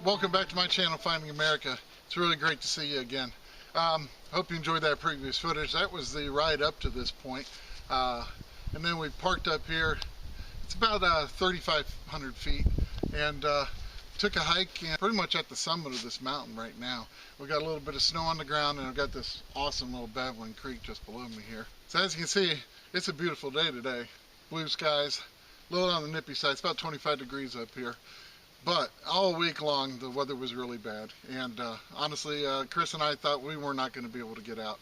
Welcome back to my channel, Finding America. It's really great to see you again. Hope you enjoyed that previous footage. That was the ride up to this point. And then we parked up here. It's about 3,500 feet and took a hike and pretty much at the summit of this mountain right now. We got a little bit of snow on the ground and I've got this awesome little babbling creek just below me here. So as you can see, it's a beautiful day today. Blue skies, a little on the nippy side. It's about 25 degrees up here. But all week long, the weather was really bad. And honestly, Chris and I thought we were not going to be able to get out.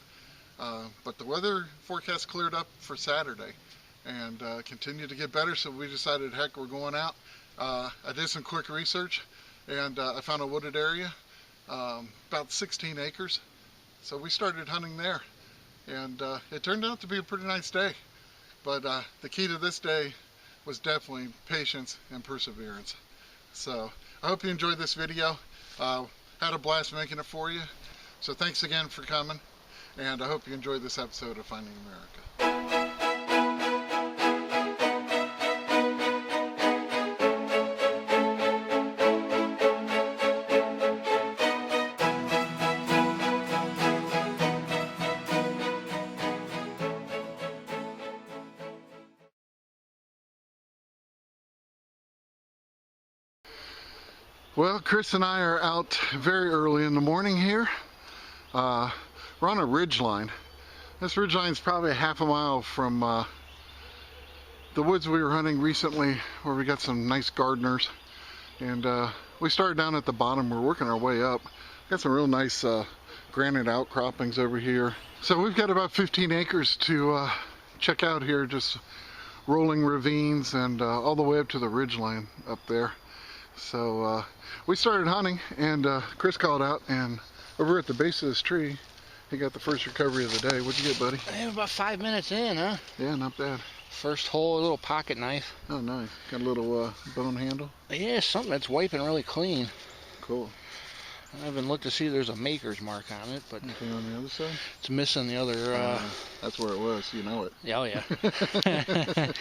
But the weather forecast cleared up for Saturday and continued to get better. So we decided, heck, we're going out. I did some quick research and I found a wooded area, about 16 acres. So we started hunting there. And it turned out to be a pretty nice day. But the key to this day was definitely patience and perseverance. So I hope you enjoyed this video. Had a blast making it for you. So thanks again for coming. And I hope you enjoyed this episode of Finding America. Well, Chris and I are out very early in the morning here. We're on a ridge line. This ridge line is probably a half a mile from the woods we were hunting recently, where we got some nice gardeners. And we started down at the bottom. We're working our way up. Got some real nice granite outcroppings over here. So we've got about 15 acres to check out here, just rolling ravines and all the way up to the ridge line up there. So we started hunting and Chris called out, and over at the base of this tree he got the first recovery of the day. What'd you get, buddy? I have about 5 minutes in, huh? Yeah, not bad. First hole, a little pocket knife. Oh, nice. Got a little bone handle? Yeah, something that's wiping really clean. Cool. I haven't looked to see if there's a maker's mark on it, but anything on the other side? It's missing the other that's where it was, you know it. Oh yeah.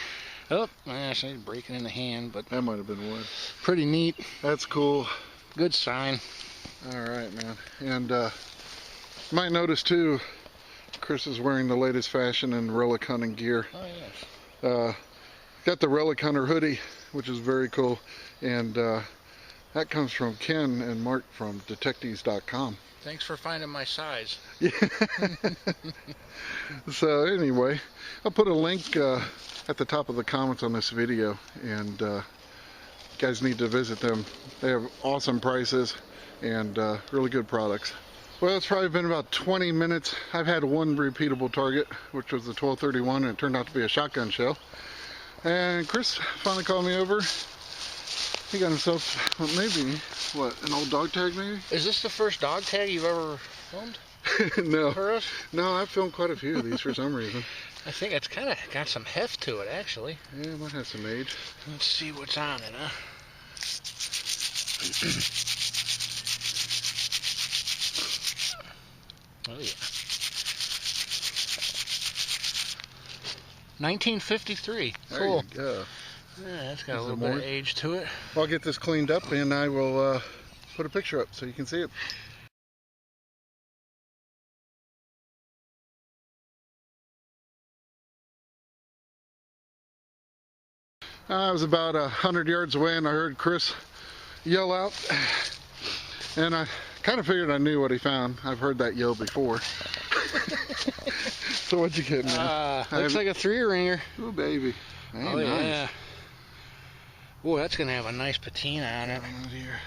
Oh, actually breaking in the hand, but that might have been wood. Pretty neat. That's cool. Good sign. All right, man. And you might notice too, Chris is wearing the latest fashion in relic hunting gear. Oh yes. Got the relic hunter hoodie, which is very cool, and that comes from Ken and Mark from detectors.com. Thanks for finding my size. Yeah. So anyway, I'll put a link at the top of the comments on this video, and you guys need to visit them. They have awesome prices and really good products. Well, it's probably been about 20 minutes. I've had one repeatable target, which was the 1231, and it turned out to be a shotgun shell. And Chris finally called me over. He got himself, maybe, what, an old dog tag maybe? Is this the first dog tag you've ever filmed? No. For us? No, I've filmed quite a few of these for some reason. I think it's kind of got some heft to it, actually. Yeah, it might have some age. Let's see what's on it, huh? Oh, yeah. 1953. There cool. You go. Yeah, that's got a little bit of age to it. Well, I'll get this cleaned up and I will put a picture up so you can see it. I was about 100 yards away and I heard Chris yell out, and I kind of figured I knew what he found. I've heard that yell before. So what'd you get, man? Looks like a 3-ringer. Oh, baby. Hey, oh, nice. Yeah. Oh, that's going to have a nice patina on it. Oh, dear.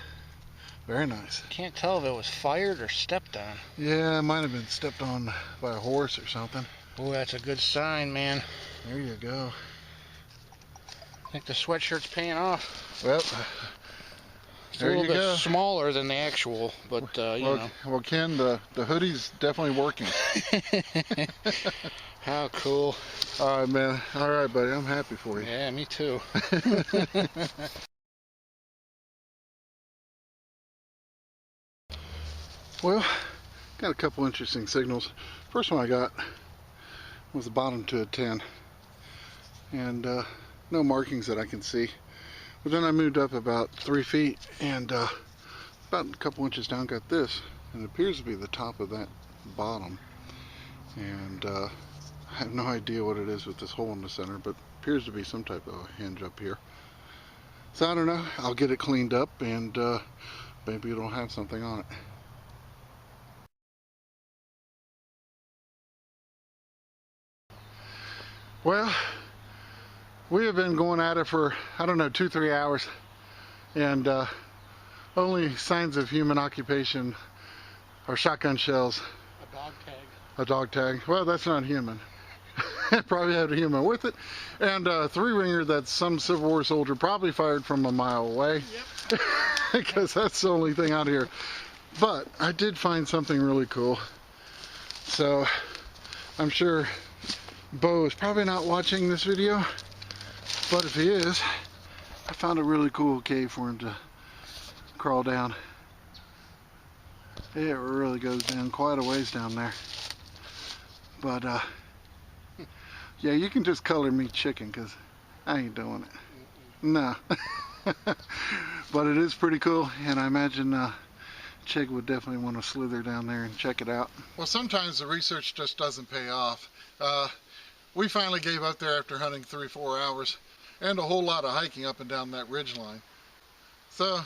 Very nice. Can't tell if it was fired or stepped on. Yeah, it might have been stepped on by a horse or something. Oh, that's a good sign, man. There you go. I think the sweatshirt's paying off. Well, it's a little bit smaller than the actual, but you know. Well, Ken, the hoodie's definitely working. How cool. All right, man. All right, buddy. I'm happy for you. Yeah, me too. Well, got a couple interesting signals. First one I got was the bottom to a 10. And no markings that I can see. But then I moved up about 3 feet and about a couple inches down, got this, and it appears to be the top of that bottom. And I have no idea what it is with this hole in the center, but appears to be some type of hinge up here. So I don't know. I'll get it cleaned up, and maybe it'll have something on it. Well, we have been going at it for, I don't know, 2-3 hours, and only signs of human occupation are shotgun shells. A dog tag. A dog tag. Well, that's not human. It probably had a human with it. And a 3-ringer that some Civil War soldier probably fired from a mile away. Yep. Because that's the only thing out here. But I did find something really cool. So I'm sure Bo is probably not watching this video, but if he is, I found a really cool cave for him to crawl down. It really goes down quite a ways down there. But yeah, you can just color me chicken, because I ain't doing it. No. But it is pretty cool, and I imagine Chig would definitely want to slither down there and check it out. Well, sometimes the research just doesn't pay off. We finally gave up there after hunting 3-4 hours and a whole lot of hiking up and down that ridge line. So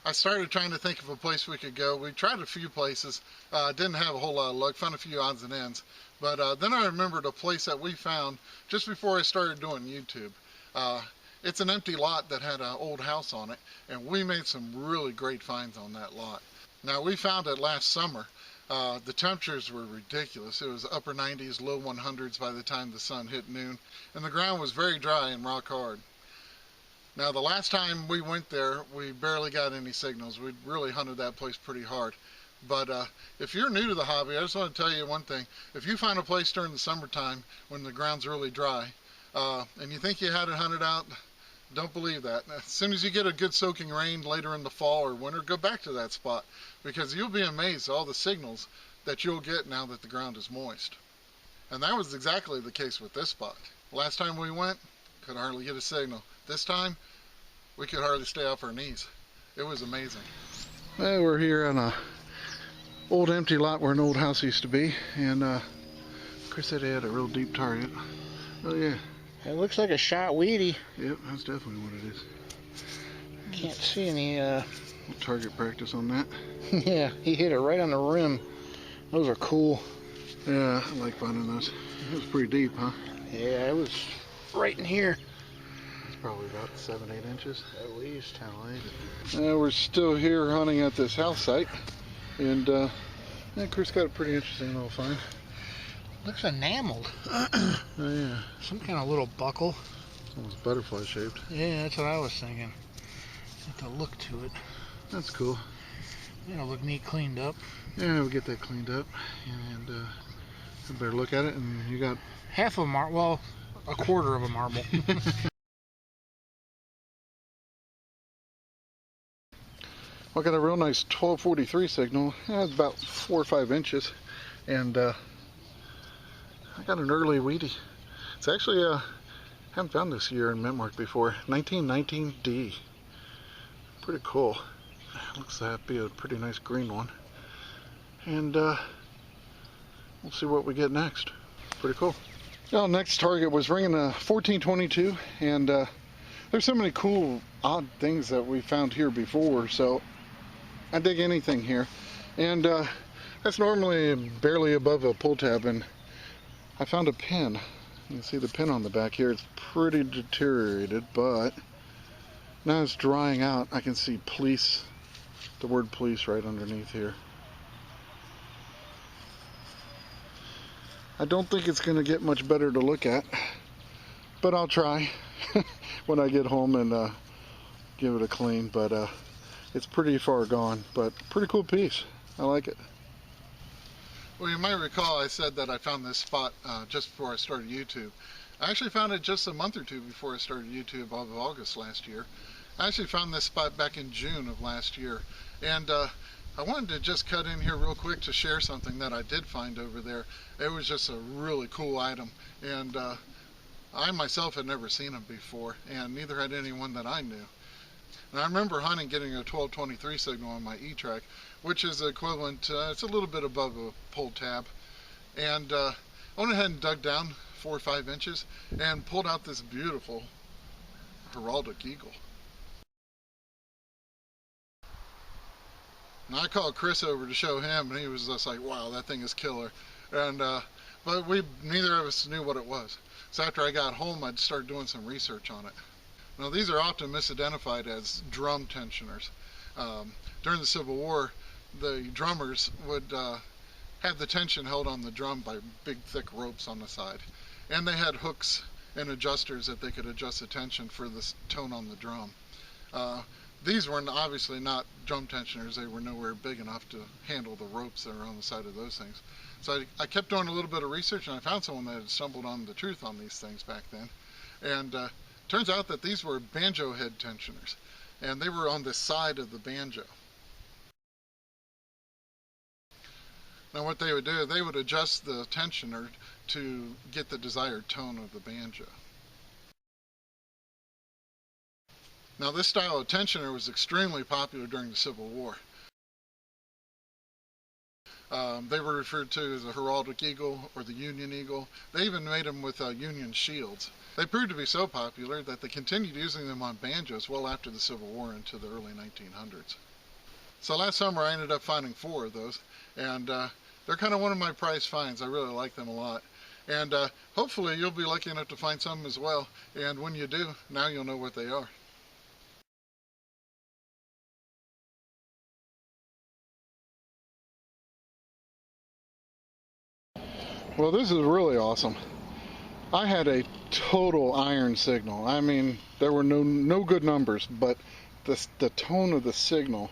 I started trying to think of a place we could go. We tried a few places, didn't have a whole lot of luck, found a few odds and ends. But then I remembered a place that we found just before I started doing YouTube. It's an empty lot that had an old house on it, and we made some really great finds on that lot. Now, we found it last summer. The temperatures were ridiculous. It was upper 90s, low 100s by the time the sun hit noon, and the ground was very dry and rock hard. Now, the last time we went there, we barely got any signals. We really hunted that place pretty hard. But if you're new to the hobby, I just want to tell you one thing. If you find a place during the summertime when the ground's really dry, and you think you had it hunted out, don't believe that. As soon as you get a good soaking rain later in the fall or winter, go back to that spot, because you'll be amazed at all the signals that you'll get now that the ground is moist. And that was exactly the case with this spot. Last time we went, could hardly get a signal. This time, we could hardly stay off our knees. It was amazing. Well, we're here on a old empty lot where an old house used to be, and Chris said he had a real deep target. Oh yeah. It looks like a shot Weedie. Yep, that's definitely what it is. Can't see any target practice on that. Yeah, he hit it right on the rim. Those are cool. Yeah, I like finding those. It was pretty deep, huh? Yeah, it was right in here. It's probably about 7-8 inches. At least. We're still here hunting at this house site, and yeah, Chris got a pretty interesting little find. Looks enameled. Oh yeah. Some kind of little buckle. It's almost butterfly shaped. Yeah, that's what I was thinking. Have to look to it. That's cool. It'll look neat cleaned up. Yeah, we'll get that cleaned up, and I better look at it. And you got half of a marble. Well, a quarter of a marble. I got a real nice 1243 signal. It's about 4 or 5 inches, and I got an early Weedie. It's actually haven't found this year in Mint Mark before. 1919D. Pretty cool. Looks to be a pretty nice green one. And we'll see what we get next. Pretty cool. Well, next target was ringing a 1422, and there's so many cool, odd things that we found here before, so I dig anything here. And that's normally barely above a pull tab, and I found a pin. You can see the pin on the back here. It's pretty deteriorated, but now it's drying out. I can see police, the word police right underneath here. I don't think it's going to get much better to look at, but I'll try when I get home and give it a clean. But it's pretty far gone, but pretty cool piece. I like it. Well, you might recall I said that I found this spot just before I started YouTube. I actually found it just a month or two before I started YouTube of August last year. I actually found this spot back in June of last year, and I wanted to just cut in here real quick to share something that I did find over there. It was just a really cool item, and I myself had never seen them before, and neither had anyone that I knew. And I remember hunting getting a 1223 signal on my E-Trac, which is equivalent, it's a little bit above a pull tab. And I went ahead and dug down 4 or 5 inches and pulled out this beautiful heraldic eagle. And I called Chris over to show him, and he was just like, wow, that thing is killer. And but neither of us knew what it was. So after I got home, I'd start doing some research on it. Now, these are often misidentified as drum tensioners. During the Civil War, the drummers would have the tension held on the drum by big thick ropes on the side. And they had hooks and adjusters that they could adjust the tension for the tone on the drum. These were obviously not drum tensioners. They were nowhere big enough to handle the ropes that are on the side of those things. So I kept doing a little bit of research, and I found someone that had stumbled on the truth on these things back then. And turns out that these were banjo head tensioners, and they were on the side of the banjo. Now what they would do, they would adjust the tensioner to get the desired tone of the banjo. Now this style of tensioner was extremely popular during the Civil War. They were referred to as a heraldic eagle or the Union eagle. They even made them with Union shields. They proved to be so popular that they continued using them on banjos well after the Civil War into the early 1900s. So last summer I ended up finding 4 of those, and they're kind of one of my prized finds. I really like them a lot. And hopefully you'll be lucky enough to find some as well, and when you do, now you'll know what they are. Well, this is really awesome. I had a total iron signal. I mean, there were no good numbers, but the tone of the signal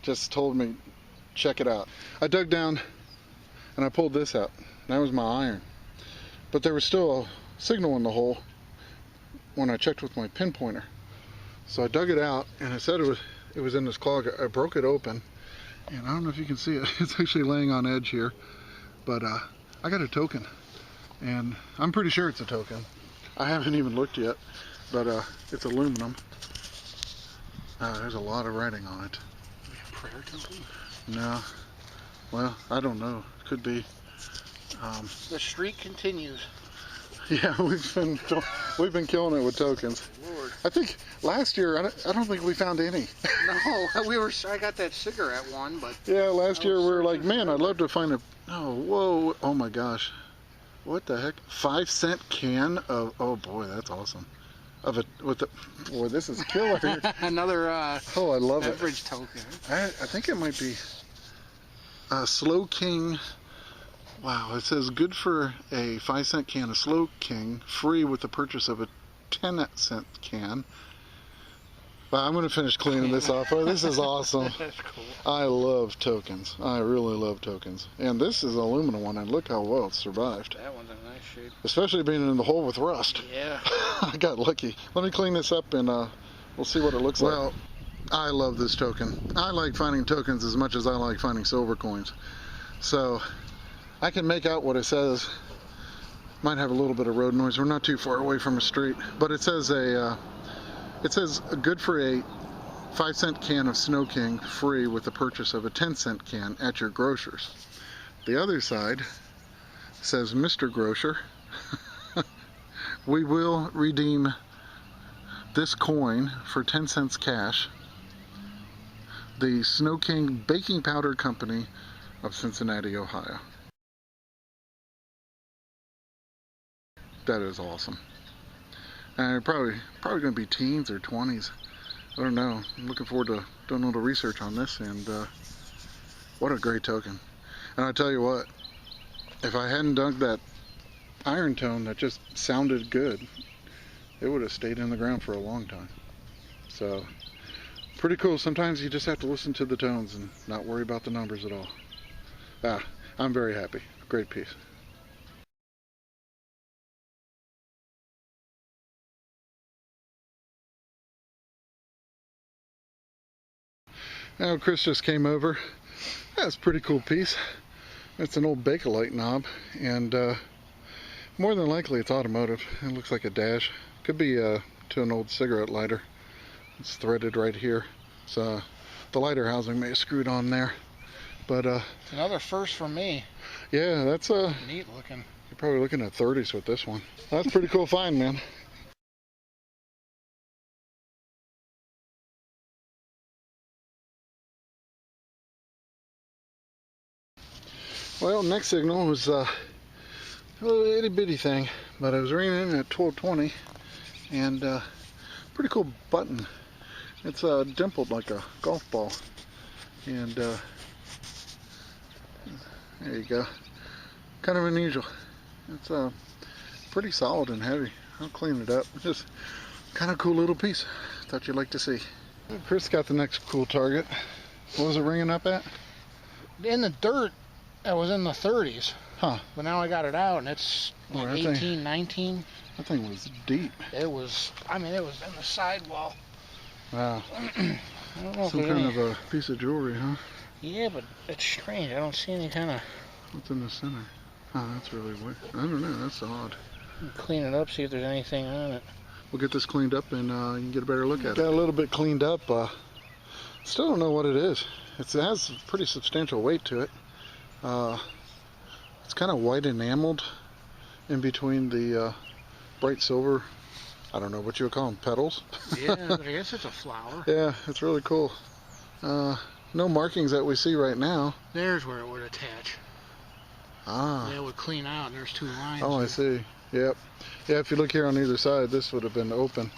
just told me, check it out. I dug down and I pulled this out. That was my iron. But there was still a signal in the hole when I checked with my pinpointer. So I dug it out, and it said it was in this clog. I broke it open, and I don't know if you can see it. It's actually laying on edge here, but I got a token, and I'm pretty sure it's a token. I haven't even looked yet, but it's aluminum. There's a lot of writing on it. Prayer token? No. Well, I don't know. Could be. The streak continues. Yeah, we've been killing it with tokens. Lord. I think last year I don't think we found any. No, I got that cigarette one, but yeah, last year we were like, man, I'd love to find a. Oh, whoa! Oh my gosh, what the heck? 5-cent can of. Oh boy, that's awesome. Of it with the. Boy, this is killer. Another. Oh, I love it. Beverage token. I think it might be. Slow King. Wow, it says good for a 5-cent can of Slow King, free with the purchase of a 10-cent can. Well, I'm going to finish cleaning this off. Oh, this is awesome. That's cool. I love tokens. I really love tokens. And this is an aluminum one, and look how well it survived. That one's in nice shape. Especially being in the hole with rust. Yeah. I got lucky. Let me clean this up, and we'll see what it looks like. Well, I love this token. I like finding tokens as much as I like finding silver coins. So I can make out what it says. Might have a little bit of road noise. We're not too far away from a street, but it says good for a 5-cent can of Snow King, free with the purchase of a 10-cent can at your grocer's. The other side says, Mr. Grocer, we will redeem this coin for 10 cents cash. The Snow King Baking Powder Company of Cincinnati, Ohio. That is awesome. And probably going to be teens or 20s. I don't know. I'm looking forward to doing a little research on this, and what a great token. And I tell you what, if I hadn't dug that iron tone that just sounded good, it would have stayed in the ground for a long time. So, pretty cool. Sometimes you just have to listen to the tones and not worry about the numbers at all. I'm very happy. Great piece. Now Chris just came over. That's a pretty cool piece. It's an old Bakelite knob, and more than likely it's automotive. It looks like a dash. Could be to an old cigarette lighter. It's threaded right here. So the lighter housing may have screwed on there. But it's another first for me. Yeah, that's neat looking. You're probably looking at 30s with this one. That's a pretty cool find, man. Well, next signal was a little itty bitty thing, but it was ringing in at 1220, and pretty cool button. It's dimpled like a golf ball, and there you go. Kind of unusual. It's pretty solid and heavy. I'll clean it up. Just kind of cool little piece. Thought you'd like to see. Chris got the next cool target. What was it ringing up at? In the dirt, it was in the 30s. Huh. But now I got it out and it's like 18, 19. That thing was deep. It was, I mean, it was in the sidewall. Wow. I don't know Some kind of a piece of jewelry, huh? Yeah, but it's strange. I don't see any kind of... What's in the center? Oh, that's really weird. I don't know. That's odd. Clean it up, see if there's anything on it. We'll get this cleaned up and you can get a better look at it. Got a little bit cleaned up. Still don't know what it is. It has pretty substantial weight to it. It's kind of white enameled in between the bright silver, I don't know what you would call them, petals. Yeah, but I guess it's a flower. Yeah, it's really cool. No markings that we see right now. There's where it would attach. Ah. Yeah, it would clean out, and there's two lines. Oh, I see. Yep. Yeah, if you look here on either side, this would have been open.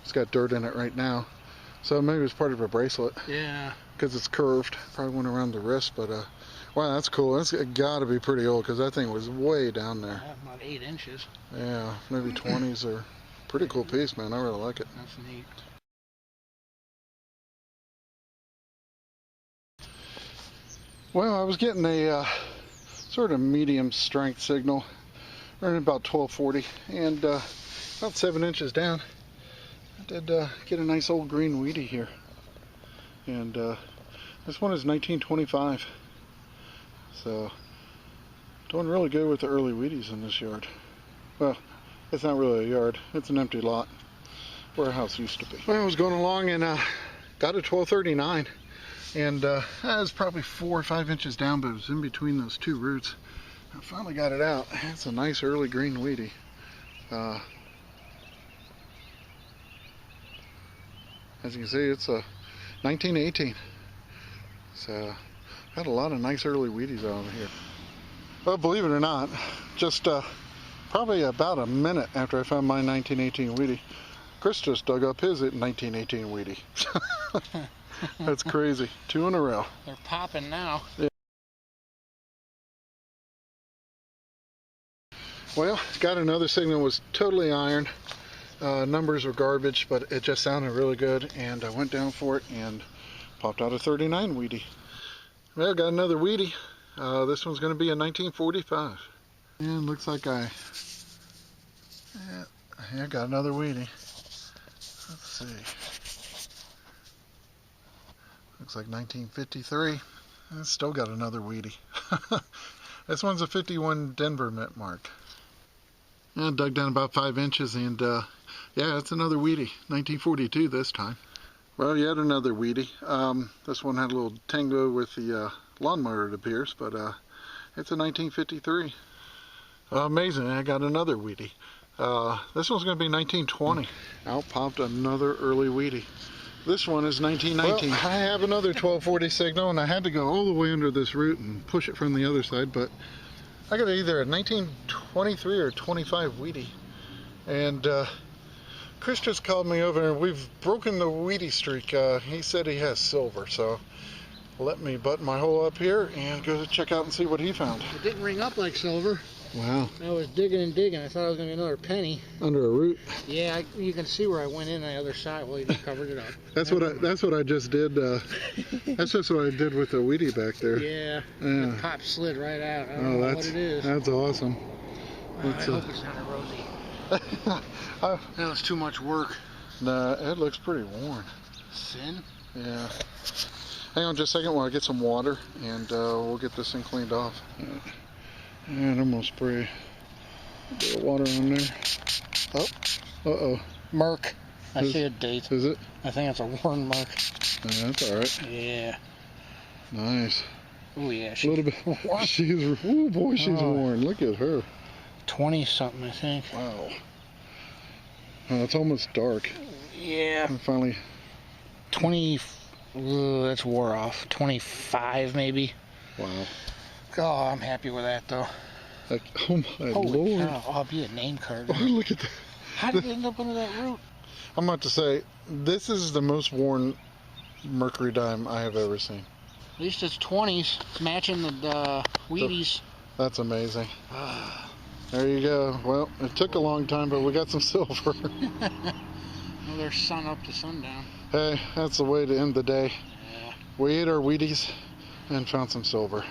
It's got dirt in it right now. So maybe it's part of a bracelet. Yeah. Because it's curved. Probably went around the wrist, but wow, that's cool. That's got to be pretty old because that thing was way down there. About 8 inches. Yeah, maybe 20s or pretty cool piece, man. I really like it. That's neat. Well, I was getting a sort of medium strength signal, running about 1240, and about 7 inches down, I did get a nice old green Weedie here. And this one is 1925. So, doing really good with the early Wheaties in this yard. Well, it's not really a yard, it's an empty lot where a house used to be. Well, I was going along and got a 1239, and that was probably 4 or 5 inches down, but it was in between those two roots. I finally got it out. It's a nice early green Weedie. As you can see, it's a 1918. So, got a lot of nice early Wheaties out here. Well, believe it or not, just probably about a minute after I found my 1918 Weedie, Chris just dug up his 1918 Weedie. That's crazy. 2 in a row. They're popping now. Yeah. Well, got another signal, was totally iron. Numbers were garbage, but it just sounded really good, and I went down for it and popped out a 39 Weedie. Well, got another Weedie. This one's going to be a 1945. And looks like I got another Weedie. Let's see. Looks like 1953. I still got another Weedie. This one's a 51 Denver mint mark. I dug down about 5 inches, and yeah, it's another Weedie. 1942 this time. Well, yet another Weedie. This one had a little tango with the lawnmower, it appears, but it's a 1953. Amazing, I got another Weedie. This one's going to be 1920. Out popped another early Weedie. This one is 1919. Well, I have another 1240 signal, and I had to go all the way under this root and push it from the other side, but I got either a 1923 or 25 Weedie. And Chris just called me over, and we've broken the Weedie streak. He said he has silver, so let me button my hole up here and go check out and see what he found. It didn't ring up like silver. Wow. I was digging and digging. I thought it was going to be another penny. Under a root. Yeah, you can see where I went in on the other side. Well, you just covered it up. That's what I just did. That's just what I did with the Weedie back there. Yeah. Yeah. The top slid right out. I don't know what it is. That's awesome. I hope it's not a rosy. That was too much work. Nah, it looks pretty worn. Sin? Yeah. Hang on just a second while I get some water, and we'll get this thing cleaned off. And I'm gonna spray a bit of water on there. Oh, uh-oh. Merc. I see a date. Is it? I think it's a worn mark. Yeah, that's alright. Yeah. Nice. Oh yeah, A little bit. She's, oh boy, she's worn. Look at her. 20 something, I think. Wow. Oh, it's almost dark. Yeah. And finally. 20. That's wore off. 25 maybe. Wow. Oh, I'm happy with that though. Like, oh my Holy lord. cow. Oh, I'll be a name card. Oh, look at that. How did it end up under that root? I'm about to say, this is the most worn mercury dime I have ever seen. At least it's 20s, matching the Wheaties. That's amazing. There you go. Well, it took a long time, but we got some silver. Well, there's sun up to sundown. Hey, that's the way to end the day. Yeah. We ate our Wheaties and found some silver.